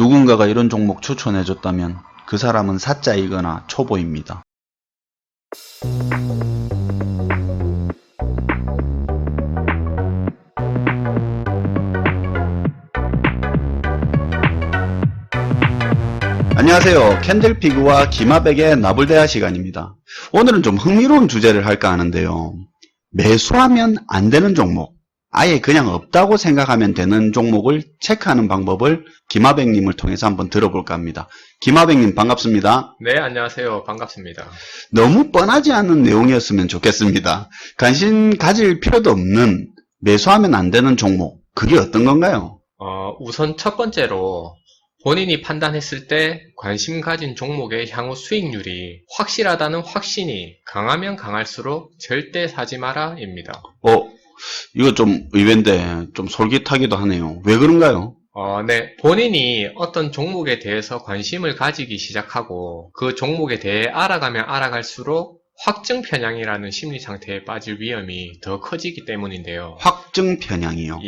누군가가 이런 종목 추천해줬다면 그 사람은 사자이거나 초보입니다. 안녕하세요. 캔들피그와 기마백의 나불대화 시간입니다. 오늘은 좀 흥미로운 주제를 할까 하는데요. 매수하면 안 되는 종목, 아예 그냥 없다고 생각하면 되는 종목을 체크하는 방법을 기마백님을 통해서 한번 들어볼까 합니다. 기마백님 반갑습니다. 네, 안녕하세요. 반갑습니다. 너무 뻔하지 않은 내용이었으면 좋겠습니다. 관심 가질 필요도 없는 매수하면 안 되는 종목, 그게 어떤 건가요? 우선 첫 번째로 본인이 판단했을 때 관심 가진 종목의 향후 수익률이 확실하다는 확신이 강하면 강할수록 절대 사지 마라입니다. 이거 좀 의외인데 좀 솔깃하기도 하네요. 왜 그런가요? 네. 본인이 어떤 종목에 대해서 관심을 가지기 시작하고 그 종목에 대해 알아가면 알아갈수록 확증 편향이라는 심리 상태에 빠질 위험이 더 커지기 때문인데요. 확증 편향이요.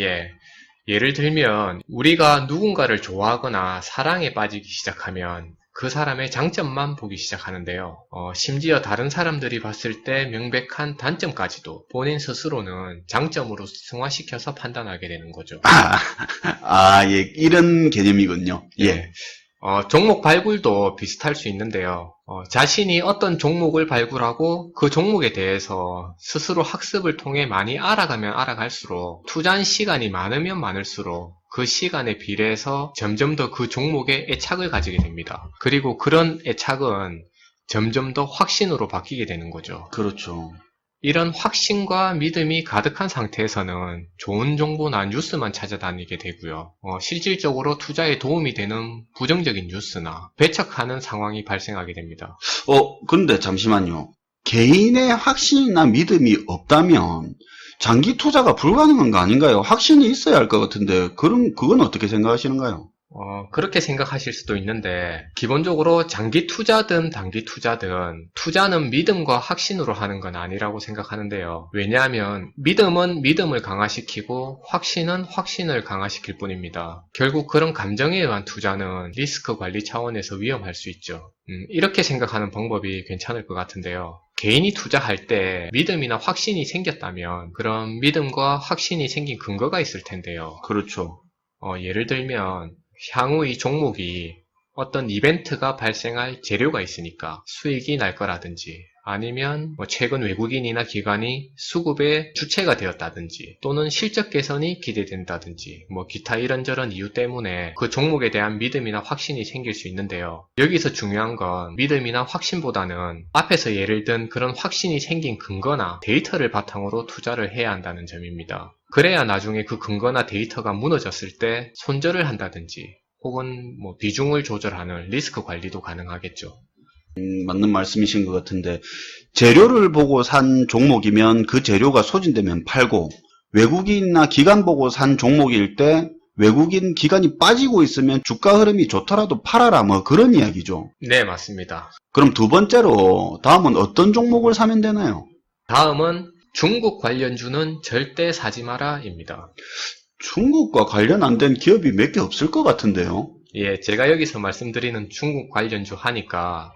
예를 들면 우리가 누군가를 좋아하거나 사랑에 빠지기 시작하면 그 사람의 장점만 보기 시작하는데요. 심지어 다른 사람들이 봤을 때 명백한 단점까지도 본인 스스로는 장점으로 승화시켜서 판단하게 되는 거죠. 예, 이런 개념이군요. 예. 종목 발굴도 비슷할 수 있는데요. 자신이 어떤 종목을 발굴하고 그 종목에 대해서 스스로 학습을 통해 많이 알아가면 알아갈수록 투자한 시간이 많으면 많을수록 그 시간에 비례해서 점점 더 그 종목에 애착을 가지게 됩니다. 그리고 그런 애착은 점점 더 확신으로 바뀌게 되는 거죠. 그렇죠. 이런 확신과 믿음이 가득한 상태에서는 좋은 정보나 뉴스만 찾아다니게 되고요. 실질적으로 투자에 도움이 되는 부정적인 뉴스나 배척하는 상황이 발생하게 됩니다. 근데 잠시만요. 개인의 확신이나 믿음이 없다면 장기 투자가 불가능한 거 아닌가요? 확신이 있어야 할 것 같은데 그건 어떻게 생각하시는가요? 그렇게 생각하실 수도 있는데 기본적으로 장기 투자든 단기 투자든 투자는 믿음과 확신으로 하는 건 아니라고 생각하는데요. 왜냐하면 믿음은 믿음을 강화시키고 확신은 확신을 강화시킬 뿐입니다. 결국 그런 감정에 의한 투자는 리스크 관리 차원에서 위험할 수 있죠. 이렇게 생각하는 방법이 괜찮을 것 같은데요. 개인이 투자할 때 믿음이나 확신이 생겼다면 그런 믿음과 확신이 생긴 근거가 있을 텐데요. 그렇죠. 예를 들면 향후 이 종목이 어떤 이벤트가 발생할 재료가 있으니까 수익이 날 거라든지 아니면 최근 외국인이나 기관이 수급의 주체가 되었다든지 또는 실적 개선이 기대된다든지 기타 이런저런 이유 때문에 그 종목에 대한 믿음이나 확신이 생길 수 있는데요. 여기서 중요한 건 믿음이나 확신보다는 앞에서 예를 든 그런 확신이 생긴 근거나 데이터를 바탕으로 투자를 해야 한다는 점입니다. 그래야 나중에 그 근거나 데이터가 무너졌을 때 손절을 한다든지 혹은 비중을 조절하는 리스크 관리도 가능하겠죠. 맞는 말씀이신 것 같은데 재료를 보고 산 종목이면 그 재료가 소진되면 팔고 외국인이나 기관 보고 산 종목일 때 외국인 기관이 빠지고 있으면 주가 흐름이 좋더라도 팔아라 그런 이야기죠. 네, 맞습니다. 그럼 두 번째로 다음은 어떤 종목을 사면 되나요? 다음은 중국 관련주는 절대 사지 마라입니다. 중국과 관련 안 된 기업이 몇 개 없을 것 같은데요. 제가 여기서 말씀드리는 중국 관련주 하니까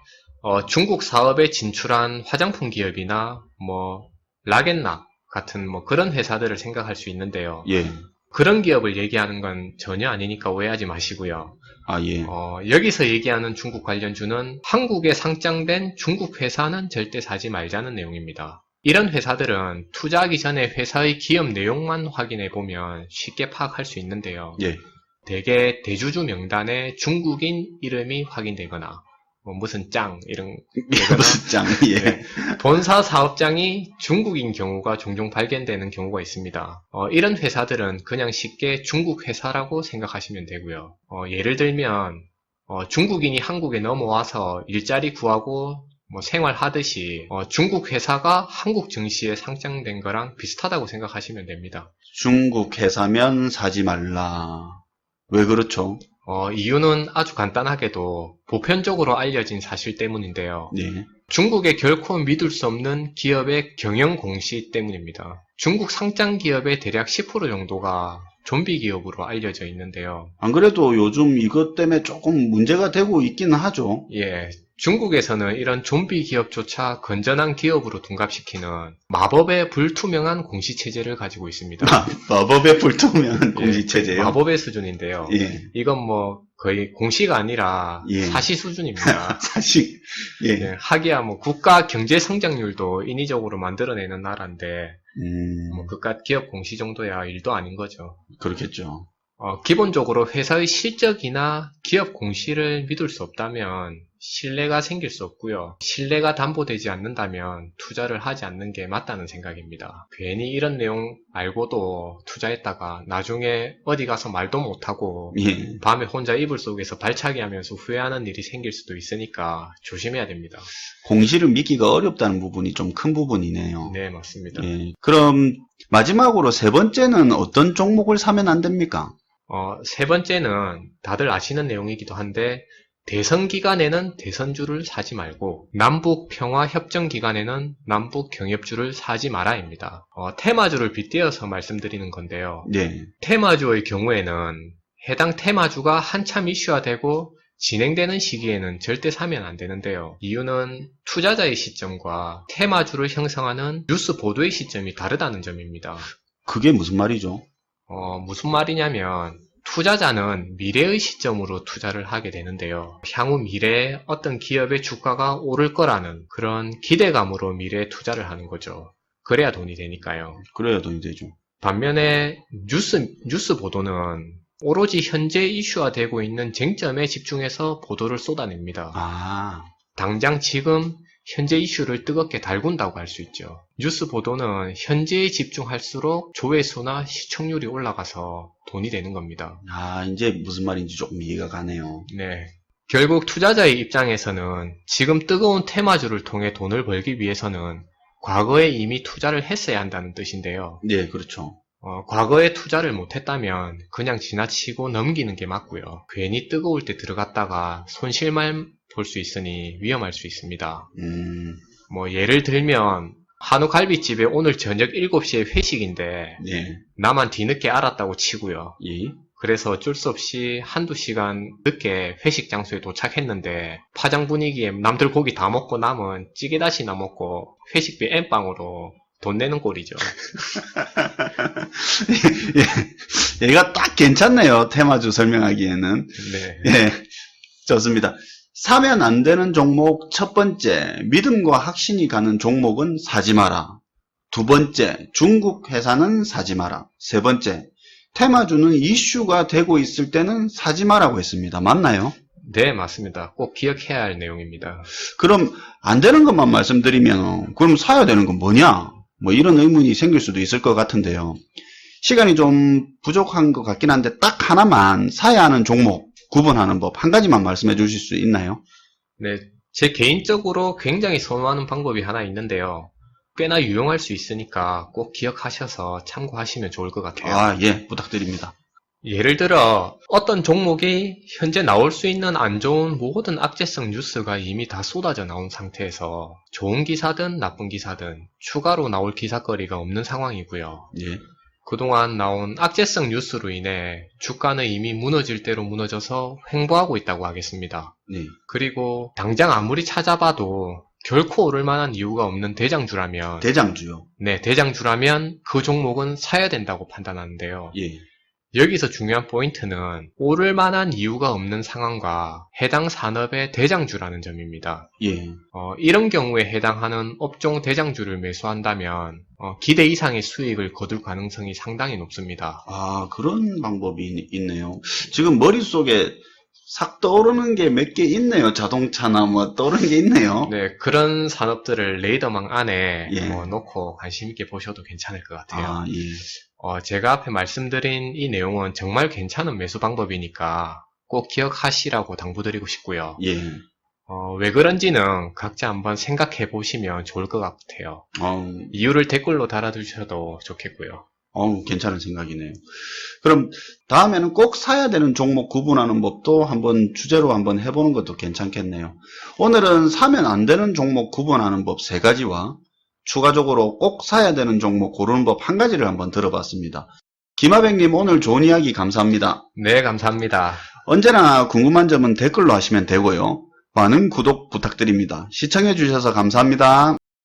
중국 사업에 진출한 화장품 기업이나 라겐나 같은 그런 회사들을 생각할 수 있는데요. 그런 기업을 얘기하는 건 전혀 아니니까 오해하지 마시고요. 여기서 얘기하는 중국 관련주는 한국에 상장된 중국 회사는 절대 사지 말자는 내용입니다. 이런 회사들은 투자하기 전에 회사의 기업 내용만 확인해보면 쉽게 파악할 수 있는데요. 대개 대주주 명단에 중국인 이름이 확인되거나 무슨 짱 이런 무슨 짱 본사 사업장이 중국인 경우가 종종 발견되는 경우가 있습니다. 이런 회사들은 그냥 쉽게 중국 회사라고 생각하시면 되고요. 예를 들면 중국인이 한국에 넘어와서 일자리 구하고 생활하듯이 중국 회사가 한국 증시에 상장된 거랑 비슷하다고 생각하시면 됩니다. 중국 회사면 사지 말라. 왜 그렇죠? 이유는 아주 간단하게도 보편적으로 알려진 사실 때문인데요. 네. 중국에 결코 믿을 수 없는 기업의 경영 공시 때문입니다. 중국 상장 기업의 대략 10% 정도가 좀비 기업으로 알려져 있는데요. 안 그래도 요즘 이것 때문에 조금 문제가 되고 있기는 하죠. 예, 중국에서는 이런 좀비 기업조차 건전한 기업으로 둔갑시키는 마법의 불투명한 공시체제를 가지고 있습니다. 마법의 불투명한 예, 공시체제요. 마법의 수준인데요. 예, 이건 뭐 거의 공시가 아니라 예. 사시 수준입니다. 사실, 예, 예, 하기야 뭐 국가 경제 성장률도 인위적으로 만들어내는 나라인데 뭐 그깟 기업 공시 정도야 일도 아닌 거죠. 그렇겠죠. 기본적으로 회사의 실적이나 기업 공시를 믿을 수 없다면 신뢰가 생길 수 없고요. 신뢰가 담보되지 않는다면 투자를 하지 않는 게 맞다는 생각입니다. 괜히 이런 내용 알고도 투자했다가 나중에 어디 가서 말도 못하고 예. 밤에 혼자 이불 속에서 발차기 하면서 후회하는 일이 생길 수도 있으니까 조심해야 됩니다. 공시를 믿기가 어렵다는 부분이 좀 큰 부분이네요. 네, 맞습니다. 예. 그럼 마지막으로 세 번째는 어떤 종목을 사면 안 됩니까? 세 번째는 다들 아시는 내용이기도 한데 대선 기간에는 대선주를 사지 말고 남북 평화 협정 기간에는 남북 경협주를 사지 마라입니다. 테마주를 빗대어서 말씀드리는 건데요. 네. 테마주의 경우에는 해당 테마주가 한참 이슈화되고 진행되는 시기에는 절대 사면 안 되는데요. 이유는 투자자의 시점과 테마주를 형성하는 뉴스 보도의 시점이 다르다는 점입니다. 그게 무슨 말이죠? 무슨 말이냐면 투자자는 미래의 시점으로 투자를 하게 되는데요. 향후 미래에 어떤 기업의 주가가 오를 거라는 그런 기대감으로 미래에 투자를 하는 거죠. 그래야 돈이 되니까요. 그래야 돈이 되죠. 반면에 뉴스 보도는 오로지 현재 이슈화되고 있는 쟁점에 집중해서 보도를 쏟아냅니다. 아, 당장 지금 현재 이슈를 뜨겁게 달군다고 할 수 있죠. 뉴스 보도는 현재에 집중할수록 조회수나 시청률이 올라가서 돈이 되는 겁니다. 이제 무슨 말인지 조금 이해가 가네요. 네. 결국 투자자의 입장에서는 지금 뜨거운 테마주를 통해 돈을 벌기 위해서는 과거에 이미 투자를 했어야 한다는 뜻인데요. 네, 그렇죠. 과거에 투자를 못했다면 그냥 지나치고 넘기는 게 맞고요. 괜히 뜨거울 때 들어갔다가 손실만 볼 수 있으니 위험할 수 있습니다. 뭐 예를 들면 한우 갈비집에 오늘 저녁 7시에 회식인데 네. 나만 뒤늦게 알았다고 치고요. 예. 그래서 어쩔 수 없이 한두 시간 늦게 회식 장소에 도착했는데 파장 분위기에 남들 고기 다 먹고 남은 찌개다시나 먹고 회식비 엠빵으로 돈 내는 꼴이죠. 예. 얘가 딱 괜찮네요. 테마주 설명하기에는. 네. 예. 좋습니다. 사면 안 되는 종목 첫 번째, 믿음과 확신이 가는 종목은 사지 마라. 두 번째, 중국 회사는 사지 마라. 세 번째, 테마주는 이슈가 되고 있을 때는 사지 마라고 했습니다. 맞나요? 네, 맞습니다. 꼭 기억해야 할 내용입니다. 그럼 안 되는 것만 말씀드리면 그럼 사야 되는 건 뭐냐? 뭐 이런 의문이 생길 수도 있을 것 같은데요. 시간이 좀 부족한 것 같긴 한데 딱 하나만 사야 하는 종목 구분하는 법 한 가지만 말씀해 주실 수 있나요? 네, 제 개인적으로 굉장히 선호하는 방법이 하나 있는데요. 꽤나 유용할 수 있으니까 꼭 기억하셔서 참고하시면 좋을 것 같아요. 예, 부탁드립니다. 예를 들어 어떤 종목이 현재 나올 수 있는 안 좋은 모든 악재성 뉴스가 이미 다 쏟아져 나온 상태에서 좋은 기사든 나쁜 기사든 추가로 나올 기사거리가 없는 상황이고요. 예. 그동안 나온 악재성 뉴스로 인해 주가는 이미 무너질 대로 무너져서 횡보하고 있다고 하겠습니다. 네. 그리고 당장 아무리 찾아봐도 결코 오를 만한 이유가 없는 대장주라면 대장주요. 네, 대장주라면 그 종목은 사야 된다고 판단하는데요. 예. 여기서 중요한 포인트는 오를 만한 이유가 없는 상황과 해당 산업의 대장주라는 점입니다. 예. 이런 경우에 해당하는 업종 대장주를 매수한다면 기대 이상의 수익을 거둘 가능성이 상당히 높습니다. 그런 방법이 있네요. 지금 머릿속에 싹 떠오르는 게 몇 개 있네요. 자동차나 뭐 떠오르는 게 있네요. 네, 그런 산업들을 레이더망 안에 예. 놓고 관심 있게 보셔도 괜찮을 것 같아요. 예. 제가 앞에 말씀드린 이 내용은 정말 괜찮은 매수 방법이니까 꼭 기억하시라고 당부드리고 싶고요. 예. 왜 그런지는 각자 한번 생각해 보시면 좋을 것 같아요. 이유를 댓글로 달아주셔도 좋겠고요. 괜찮은 생각이네요. 그럼 다음에는 꼭 사야 되는 종목 구분하는 법도 한번 주제로 한번 해보는 것도 괜찮겠네요. 오늘은 사면 안 되는 종목 구분하는 법 3가지와 추가적으로 꼭 사야 되는 종목 고르는 법 1가지를 한번 들어봤습니다. 김하백님 오늘 좋은 이야기 감사합니다. 네, 감사합니다. 언제나 궁금한 점은 댓글로 하시면 되고요. 많은 구독 부탁드립니다. 시청해주셔서 감사합니다.